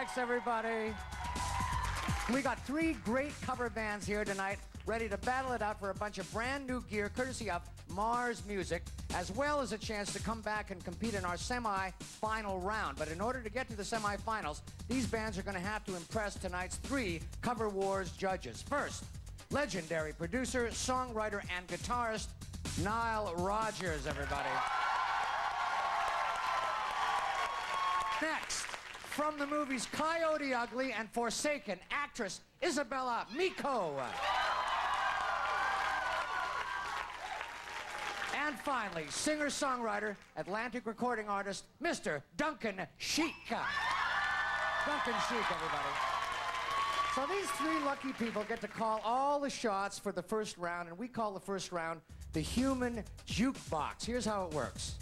Thanks, everybody. We got 3 great cover bands here tonight, ready to battle it out for a bunch of brand new gear, courtesy of Mars Music, as well as a chance to come back and compete in our semi-final round. But in order to get to the semi-finals, these bands are going to have to impress tonight's 3 Cover Wars judges. First, legendary producer, songwriter, and guitarist, Nile Rodgers, everybody. Next, from the movies Coyote Ugly and Forsaken, actress Isabella Miko. And finally, singer-songwriter, Atlantic recording artist, Mr. Duncan Sheik. Duncan Sheik, everybody. So these 3 lucky people get to call all the shots for the first round, and we call the first round the Human Jukebox. Here's how it works.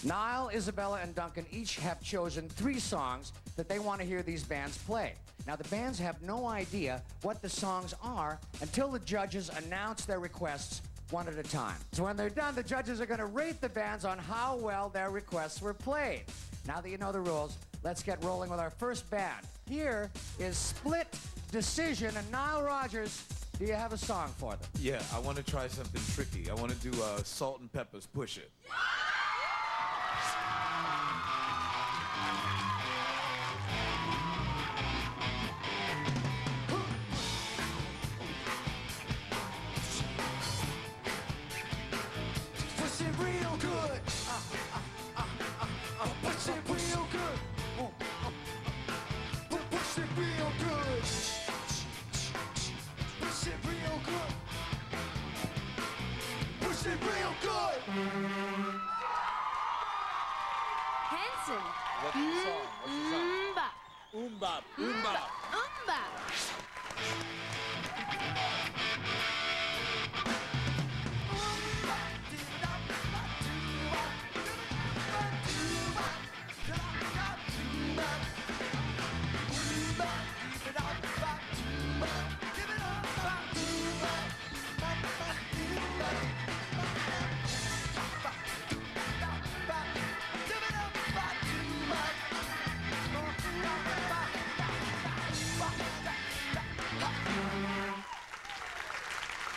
Niall, Isabella, and Duncan each have chosen 3 songs that they want to hear these bands play. Now, the bands have no idea what the songs are until the judges announce their requests one at a time. So when they're done, the judges are going to rate the bands on how well their requests were played. Now that you know the rules, let's get rolling with our first band. Here is Split Decision, and Nile Rodgers, do you have a song for them? Yeah, I want to try something tricky. I want to do Salt and Pepper's Push It. Push it real good. Push it real good. Push it real good. Push it real good. Push it real good. Hanson. What's the song? What's the song? Umbop. Umbop. Umbop.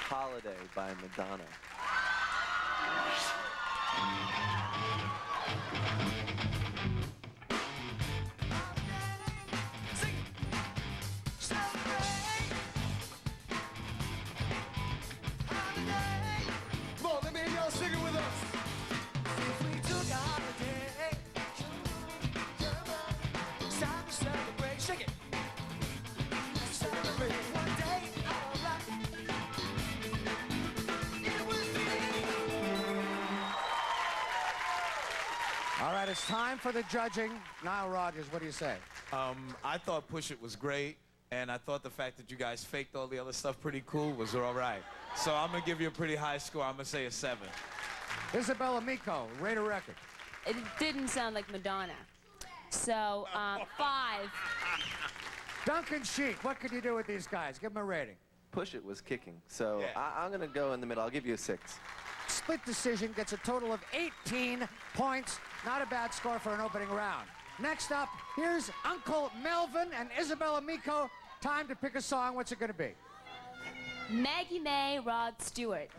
Holiday by Madonna. Come on, let me hear y'all sing it with us. If we took a holiday, it's time to celebrate. Shake it. Celebrate one day of our life. It would be. All right, it's time for the judging. Nile Rodgers, what do you say? I thought Push It was great, and I thought the fact that you guys faked all the other stuff pretty cool was all right. So I'm going to give you a pretty high score. I'm going to say a 7. Isabella Miko, rate a record. It didn't sound like Madonna. So, 5. Duncan Sheik, what could you do with these guys? Give them a rating. Push It was kicking, so Yeah. I'm gonna go in the middle. I'll give you a 6. Split Decision gets a total of 18 points. Not a bad score for an opening round. Next up, here's Uncle Melvin and Isabella Miko. Time to pick a song. What's it going to be? Maggie May, Rod Stewart.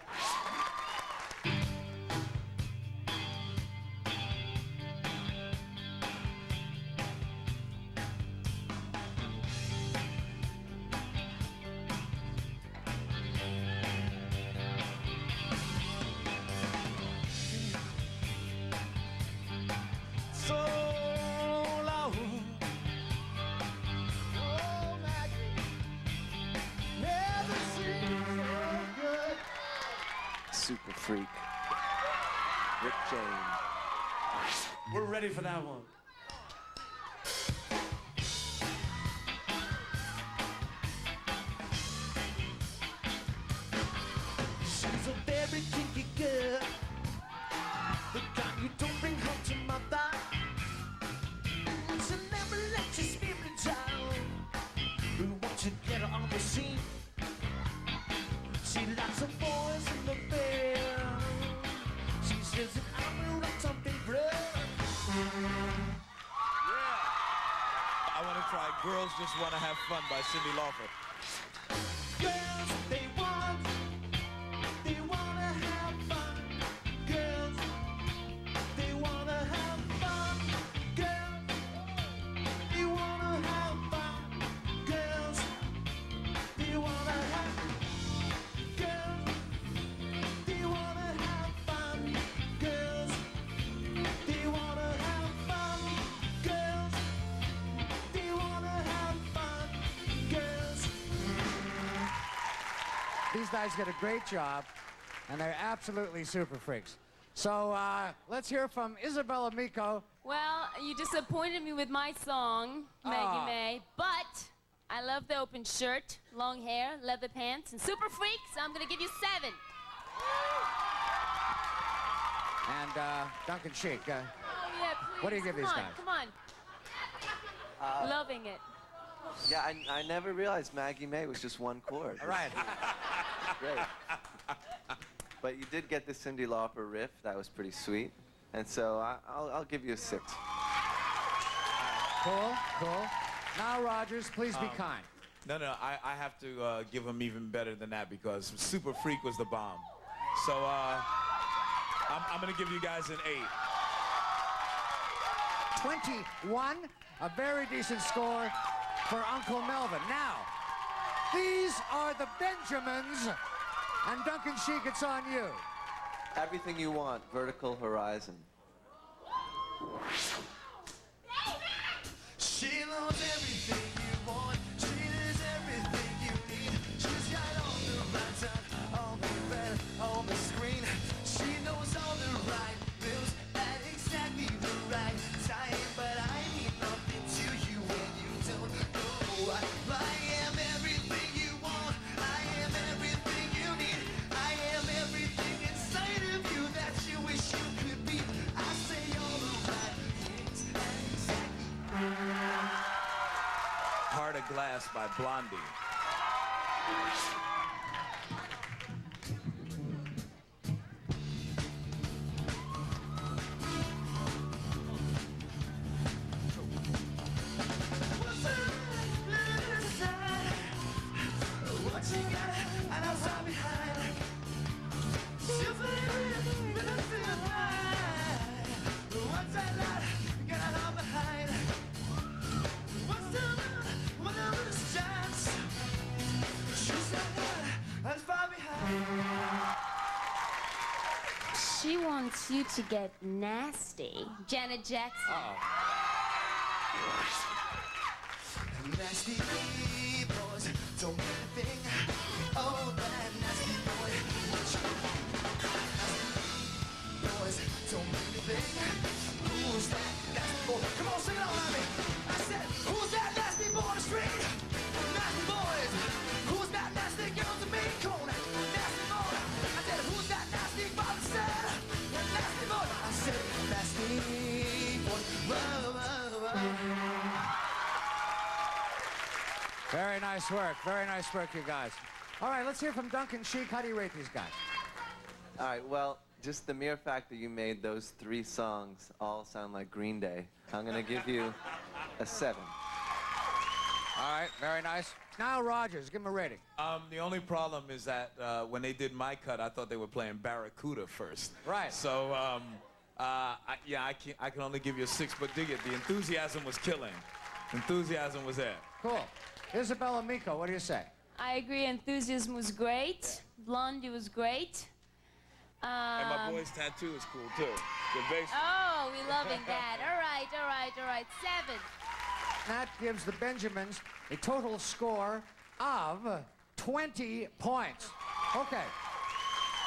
So long. Oh, Maggie. Never seemed so good. Super Freak. Rick James. We're ready for that one. She's a very kinky girl. The kind you don't bring home to mother. She'll never let you spirit down. Once you get her on the scene, she likes the boys in the bed. She says that I'm a rock something, bro. I want to try Girls Just Want to Have Fun by Cyndi Lauper. Girls, they wanna have fun. Girls, they wanna have fun. Girls, they wanna have fun. Girls, they wanna have girls, they wanna have fun. Girls, they wanna have fun. Girls, they wanna have fun. Girls. These guys did a great job, and they're absolutely super freaks. So let's hear from Isabella Miko. Well, you disappointed me with my song, Maggie Ah. May, but I love the open shirt, long hair, leather pants, and super freak, so I'm gonna give you 7. And Duncan Sheik. Oh, yeah, please. What do you give these guys? Come on. Loving it. Yeah, I never realized Maggie May was just one chord. All right. Great. But you did get the Cyndi Lauper riff. That was pretty sweet. And so I'll give you a 6. Cool, cool. Now, Rogers, please be kind. No, I have to give him even better than that because Super Freak was the bomb. So I'm going to give you guys an 8. 21, a very decent score for Uncle Melvin. Now, these are the Benjamins, and Duncan Sheik, it's on you. Everything you want, Vertical Horizon. She knows everything you want. She is everything you need. She's got all the right time, all the red on the screen. She knows all the right moves at exactly the right time. But I mean nothing to you when you don't know. I am everything you want. I am everything you need. I am everything inside of you that you wish you could be. I say all the right things at exactly. Heart of Glass by Blondie. She wants you to get nasty. Janet Jackson. Nasty boys don't mean a thing. Oh, that nasty boy. Nasty boys don't mean a thing. Who's that nasty boy? Come on, sing it on me. I said, who's that nasty boy on the street? Nasty boys. Who's that nasty girl to me? Come on, nasty boy. I said, who's that nasty boy? I said, nasty boy. I said, nasty boy. Whoa, whoa, whoa. Very nice work. Very nice work, you guys. All right, let's hear from Duncan Sheik. How do you rate these guys? All right, well, just the mere fact that you made those 3 songs all sound like Green Day, I'm going to give you a 7. All right, very nice. Now, Rogers, give him a rating. The only problem is that when they did my cut, I thought they were playing Barracuda first. Right. So, I can only give you a 6, but dig it. The enthusiasm was killing. Enthusiasm was there. Cool. Isabella Miko, what do you say? I agree, Enthusiasm was great. Blondie was great. And my boy's tattoo is cool, too. The bass. Oh, we're loving that. All right. 7. That gives the Benjamins a total score of 20 points. Okay.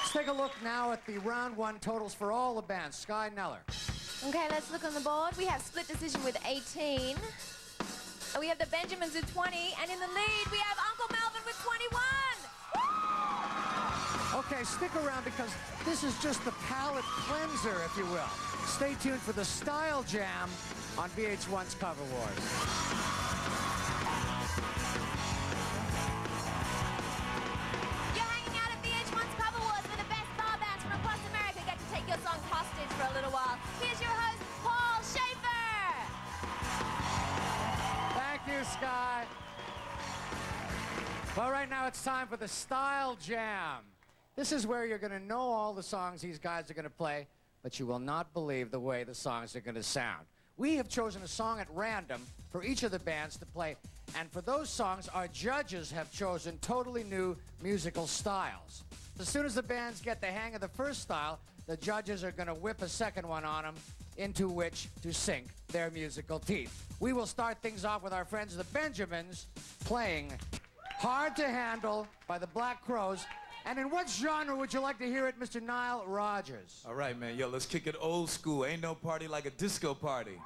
Let's take a look now at the round 1 totals for all the bands. Sky Neller. Okay, let's look on the board. We have split decision with 18. And we have the Benjamins with 20. And in the lead, we have Uncle Melvin with 21. Okay, stick around because this is just the palate cleanser, if you will. Stay tuned for the Style Jam on VH1's Cover Wars. You're hanging out at VH1's Cover Wars where the best bar bands from across America get to take your songs hostage for a little while. Here's your host, Paul Schaefer. you, Sky. Well, right now it's time for the Style Jam. This is where you're going to know all the songs these guys are going to play, but you will not believe the way the songs are going to sound. We have chosen a song at random for each of the bands to play, and for those songs, our judges have chosen totally new musical styles. As soon as the bands get the hang of the first style, the judges are going to whip a second one on them, into which to sink their musical teeth. We will start things off with our friends the Benjamins playing Hard to Handle by the Black Crowes. And in what genre would you like to hear it, Mr. Nile Rodgers? All right, man. Yo, let's kick it old school. Ain't no party like a disco party.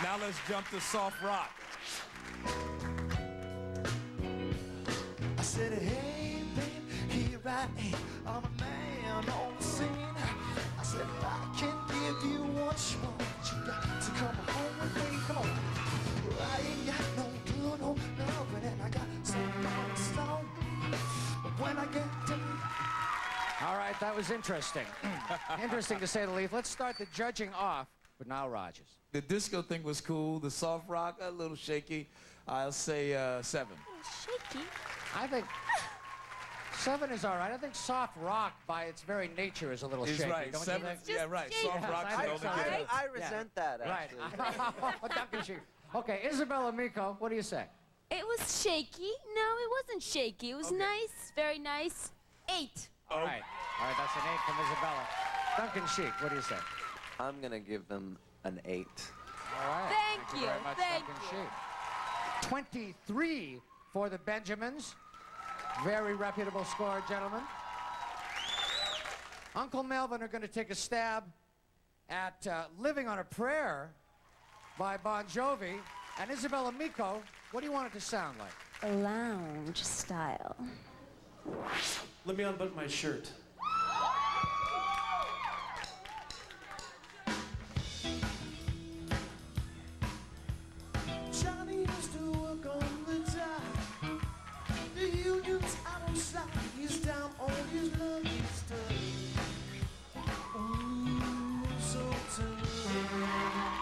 Now let's jump to soft rock. I said, hey, babe, here I am. I'm a man on the scene. I said, I can give you what you want. You got to come home with me. Come on. I ain't got no good home loving, and I got some on the stone. But when I get to All right, that was interesting. Interesting to say the least. Let's start the judging off with Nile Rodgers. The disco thing was cool. The soft rock, a little shaky. I'll say 7. Shaky. I think 7 is all right. I think soft rock, by its very nature, is a little He's shaky. right. Don't you 7. think? Yeah, right. shaky. Soft Yes, rock I should think only so. get Right. I resent that, Right. actually. Duncan Sheik. Okay, Isabella Miko, what do you say? It was shaky. No, it wasn't shaky. It was nice, very nice. 8. All right. All right, that's an 8 from Isabella. Duncan Sheik, what do you say? I'm gonna give them an 8. All right. Thank you, very much, thank Duncan you. Sheik. 23 for the Benjamins. Very reputable score, gentlemen. Uncle Melvin are going to take a stab at Living on a Prayer by Bon Jovi. And Isabella Miko, what do you want it to sound like? A lounge style. Let me unbutton my shirt. Johnny used to work on the dock. The union's out on slack. He's down on his lucky stuff. Ooh, so tough.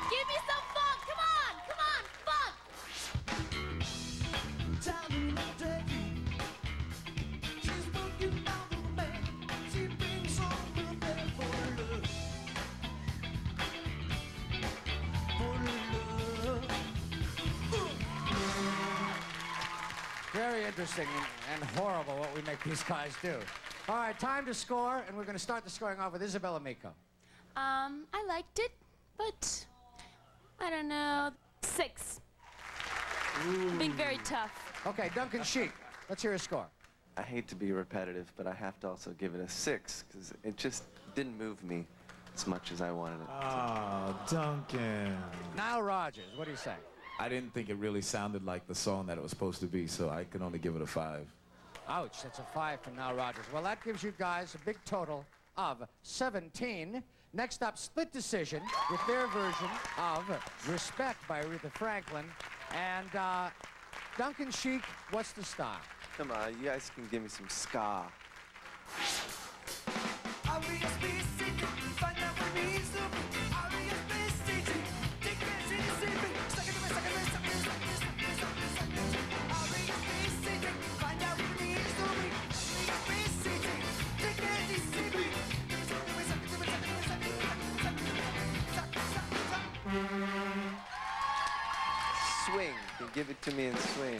Give me some funk. Come on, funk. Down in the day, she's working on the man. She brings home the bed for love. For love. Very interesting and horrible what we make these guys do. All right, time to score, and we're going to start the scoring off with Isabella Miko. I liked it, but I don't know. 6. Being very tough. Okay, Duncan Sheik, let's hear a score. I hate to be repetitive, but I have to also give it a 6 because it just didn't move me as much as I wanted it. Oh, Duncan. Nile Rodgers, what do you say? I didn't think it really sounded like the song that it was supposed to be, so I can only give it a 5. Ouch, that's a 5 from Nile Rodgers. Well, that gives you guys a big total of 17. Next up, Split Decision with their version of Respect by Aretha Franklin. And Duncan Sheik, what's the style? Come on, you guys can give me some ska. Swing. You can give it to me in swing.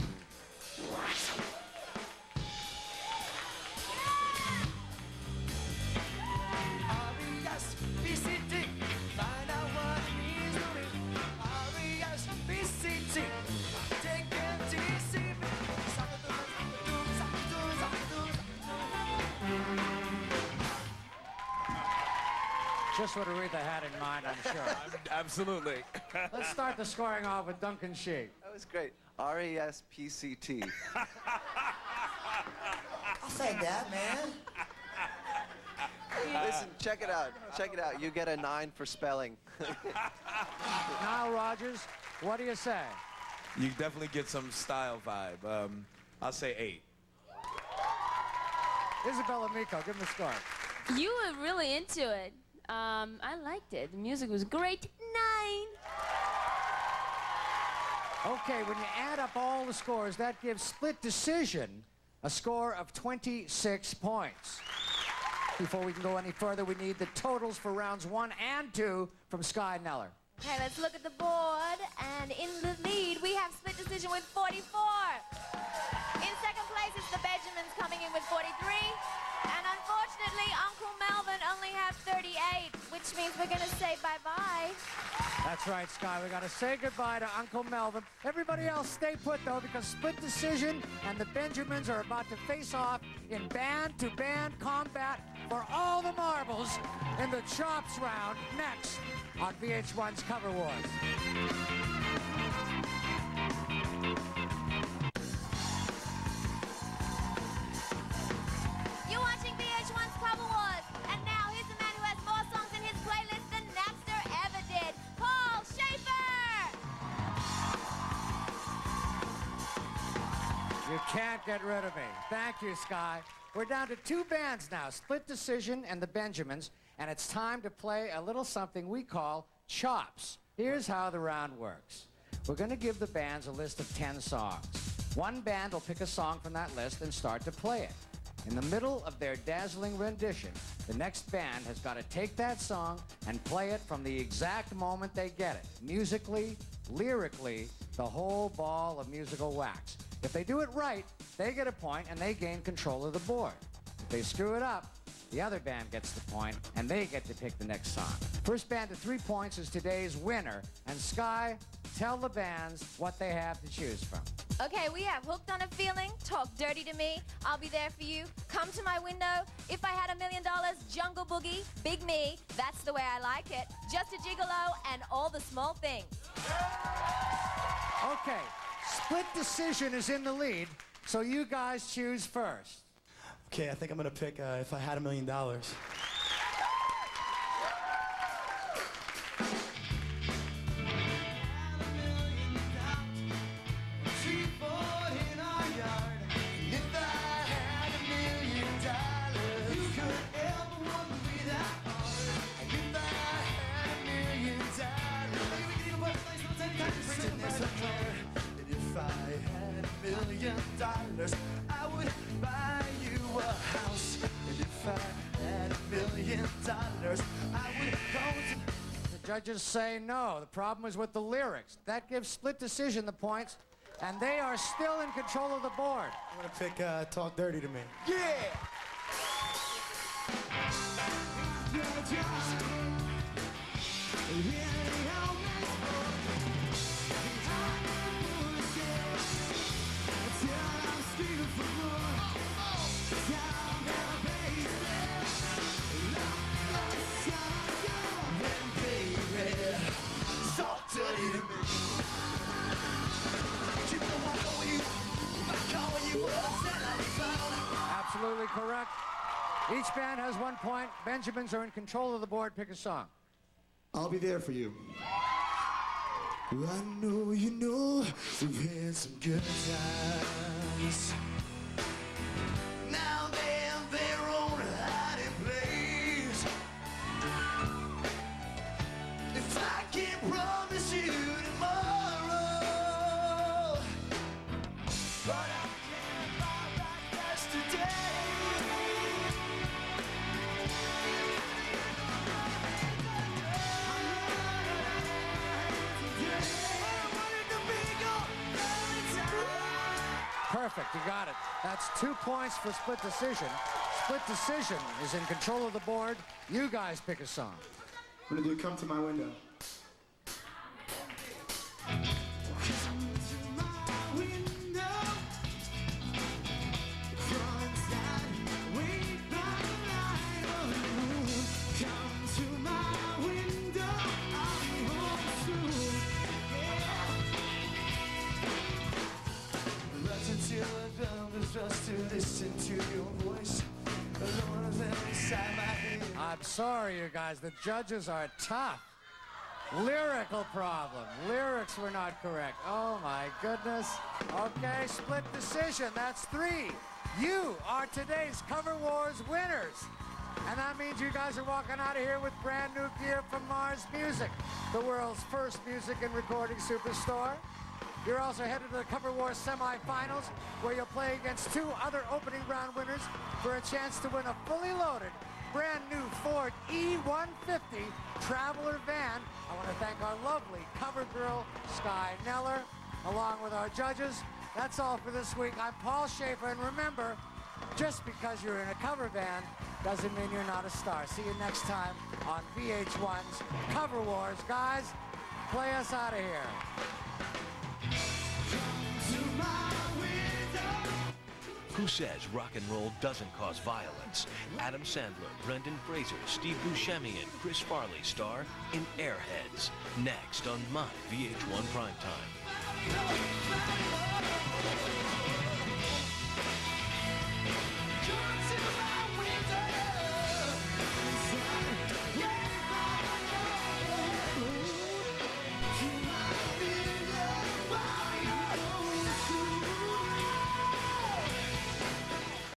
Just what Aretha had in mind, I'm sure. Absolutely. Let's start the scoring off with Duncan Sheik. That was great. R-E-S-P-C-T. I'll say that, man. check it out. Check it out. You get a 9 for spelling. Now, Rogers, what do you say? You definitely get some style vibe. I'll say 8. Isabella Miko, give him a score. You were really into it. I liked it. The music was great. 9. Okay, when you add up all the scores, that gives Split Decision a score of 26 points. Before we can go any further, we need the totals for rounds 1 and 2 from Sky Neller. Okay, let's look at the board. And in the lead, we have Split Decision with 44. In second place, it's the Benjamins coming in with 43. And unfortunately, Uncle Melvin only has 38, which means we're going to say bye-bye. That's right, Sky. We got to say goodbye to Uncle Melvin. Everybody else stay put, though, because Split Decision and the Benjamins are about to face off in band-to-band combat for all the marbles in the Chops round next on VH1's Cover Wars. You're watching VH1's Cover Wars. And now, here's a man who has more songs in his playlist than Napster ever did. Paul Schaefer! You can't get rid of me. Thank you, Sky. We're down to 2 bands now, Split Decision and the Benjamins, and it's time to play a little something we call Chops. Here's how the round works. We're going to give the bands a list of 10 songs. One band will pick a song from that list and start to play it. In the middle of their dazzling rendition, the next band has got to take that song and play it from the exact moment they get it. Musically, lyrically, the whole ball of musical wax. If they do it right, they get a point and they gain control of the board. If they screw it up, the other band gets the point and they get to pick the next song. First band to 3 points is today's winner. And Sky, tell the bands what they have to choose from. Okay, we have Hooked on a Feeling, Talk Dirty to Me, I'll Be There for You, Come to My Window, If I Had $1 Million, Jungle Boogie, Big Me, That's the Way I Like It, Just a Gigolo, and All the Small Things. Okay, Split Decision is in the lead, so you guys choose first. Okay, I think I'm gonna pick If I Had $1 Million. I would buy you a house. And if I had $1 million, I would go to... The judges say no. The problem is with the lyrics. That gives Split Decision the points, and they are still in control of the board. I'm gonna pick Talk Dirty to Me. Yeah! Absolutely correct. Each band has 1 point. Benjamins are in control of the board. Pick a song. I'll be there for you. I know you know we've had some good times. Now they have their own hiding place. If I can't promise you tomorrow, but I can buy back yesterday. Perfect, you got it. That's 2 points for Split Decision. Split Decision is in control of the board. You guys pick a song. I'm gonna do Come to My Window. I I'm sorry, you guys. The judges are tough. Lyrical problem. Lyrics were not correct. Oh, my goodness. Okay, split decision. That's 3. You are today's Cover Wars winners. And that means you guys are walking out of here with brand new gear from Mars Music, the world's first music and recording superstore. You're also headed to the Cover Wars semifinals, where you'll play against 2 other opening round winners for a chance to win a fully loaded, brand new Ford E150 Traveler van. I want to thank our lovely cover girl, Sky Neller, along with our judges. That's all for this week. I'm Paul Schaefer, and remember, just because you're in a cover van doesn't mean you're not a star. See you next time on VH1's Cover Wars. Guys, play us out of here. Who says rock and roll doesn't cause violence? Adam Sandler, Brendan Fraser, Steve Buscemi, and Chris Farley star in Airheads. Next on my VH1 Primetime.